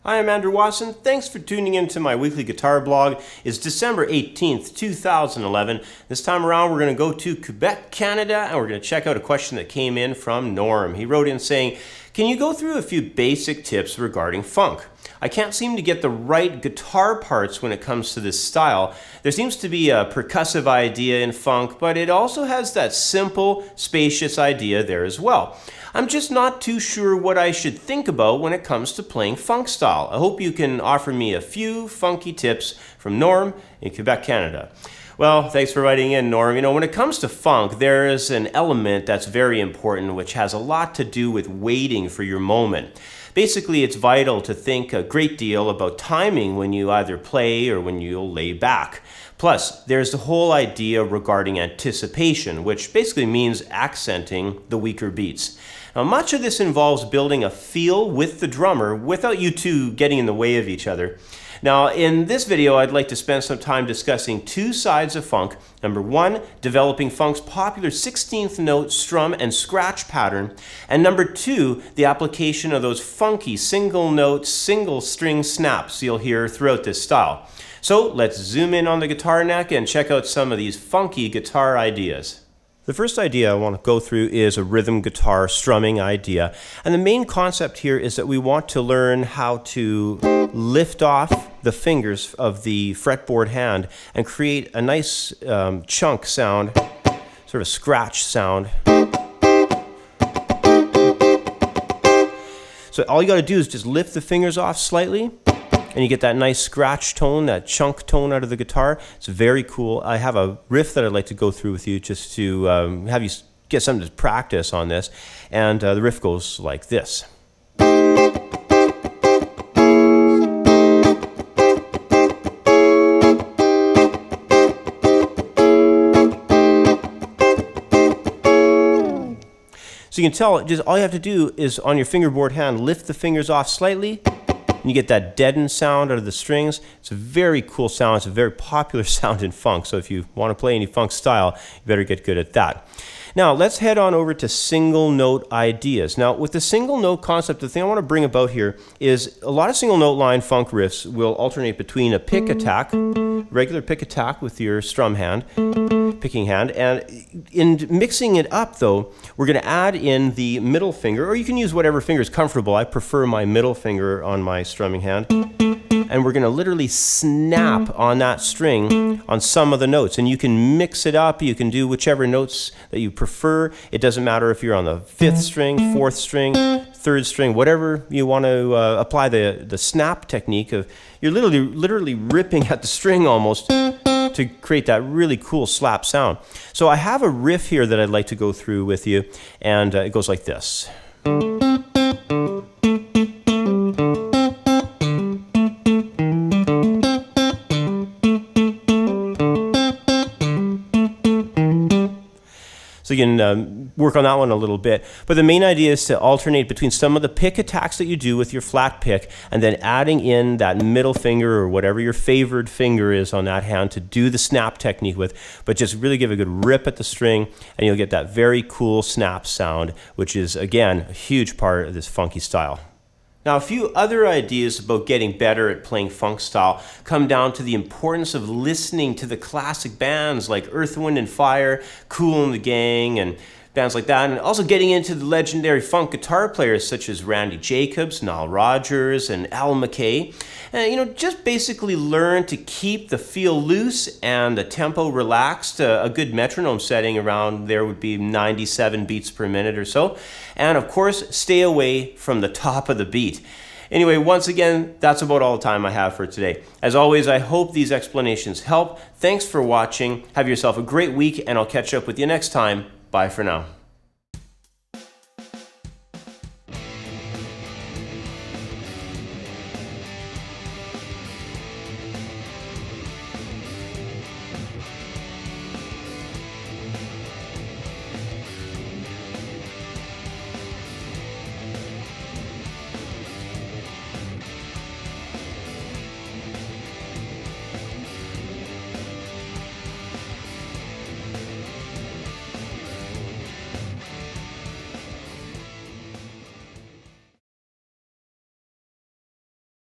Hi, I'm Andrew Watson. Thanks for tuning in to my weekly guitar blog. It's December 18th, 2011. This time around, we're going to go to Quebec, Canada, and we're going to check out a question that came in from Norm. He wrote in saying, can you go through a few basic tips regarding funk? I can't seem to get the right guitar parts when it comes to this style. There seems to be a percussive idea in funk, but it also has that simple, spacious idea there as well. I'm just not too sure what I should think about when it comes to playing funk style. I hope you can offer me a few funky tips from Norm in Quebec, Canada. Well, thanks for writing in, Norm. You know, when it comes to funk, there is an element that's very important, which has a lot to do with waiting for your moment. Basically, it's vital to think a great deal about timing when you either play or when you'll lay back. Plus, there's the whole idea regarding anticipation, which basically means accenting the weaker beats. Now, much of this involves building a feel with the drummer without you two getting in the way of each other. Now, in this video, I'd like to spend some time discussing two sides of funk. Number one, developing funk's popular 16th note strum and scratch pattern. And number two, the application of those funky single note, single string snaps you'll hear throughout this style. So let's zoom in on the guitar neck and check out some of these funky guitar ideas. The first idea I want to go through is a rhythm guitar strumming idea. And the main concept here is that we want to learn how to lift off the fingers of the fretboard hand and create a nice chunk sound, sort of a scratch sound. So all you got to do is just lift the fingers off slightly, and you get that nice scratch tone, that chunk tone out of the guitar. It's very cool. I have a riff that I'd like to go through with you just to have you get something to practice on this. And the riff goes like this. So you can tell, just all you have to do is on your fingerboard hand, lift the fingers off slightly, and you get that deadened sound out of the strings. It's a very cool sound. It's a very popular sound in funk. So if you want to play any funk style, you better get good at that. Now let's head on over to single note ideas. Now with the single note concept, the thing I want to bring about here is a lot of single note line funk riffs will alternate between a pick attack, regular pick attack with your strum hand, picking hand, and in mixing it up though, we're going to add in the middle finger, or you can use whatever finger is comfortable. I prefer my middle finger on my strumming hand. And we're going to literally snap on that string on some of the notes. And you can mix it up. You can do whichever notes that you prefer. It doesn't matter if you're on the 5th string, 4th string, 3rd string, whatever you want to apply the snap technique of, you're literally ripping at the string almost to create that really cool slap sound. So I have a riff here that I'd like to go through with you, and it goes like this. So you can work on that one a little bit. But the main idea is to alternate between some of the pick attacks that you do with your flat pick and then adding in that middle finger or whatever your favored finger is on that hand to do the snap technique with. But just really give a good rip at the string and you'll get that very cool snap sound, which is, again, a huge part of this funky style. Now, a few other ideas about getting better at playing funk style come down to the importance of listening to the classic bands like Earth, Wind & Fire, Kool and the Gang, and bands like that, and also getting into the legendary funk guitar players such as Randy Jacobs, Nile Rodgers, and Al McKay. And, you know, just basically learn to keep the feel loose and the tempo relaxed. A good metronome setting around there would be 97 beats per minute or so. And of course, stay away from the top of the beat. Anyway, once again, that's about all the time I have for today. As always, I hope these explanations help. Thanks for watching. Have yourself a great week, and I'll catch up with you next time. Bye for now.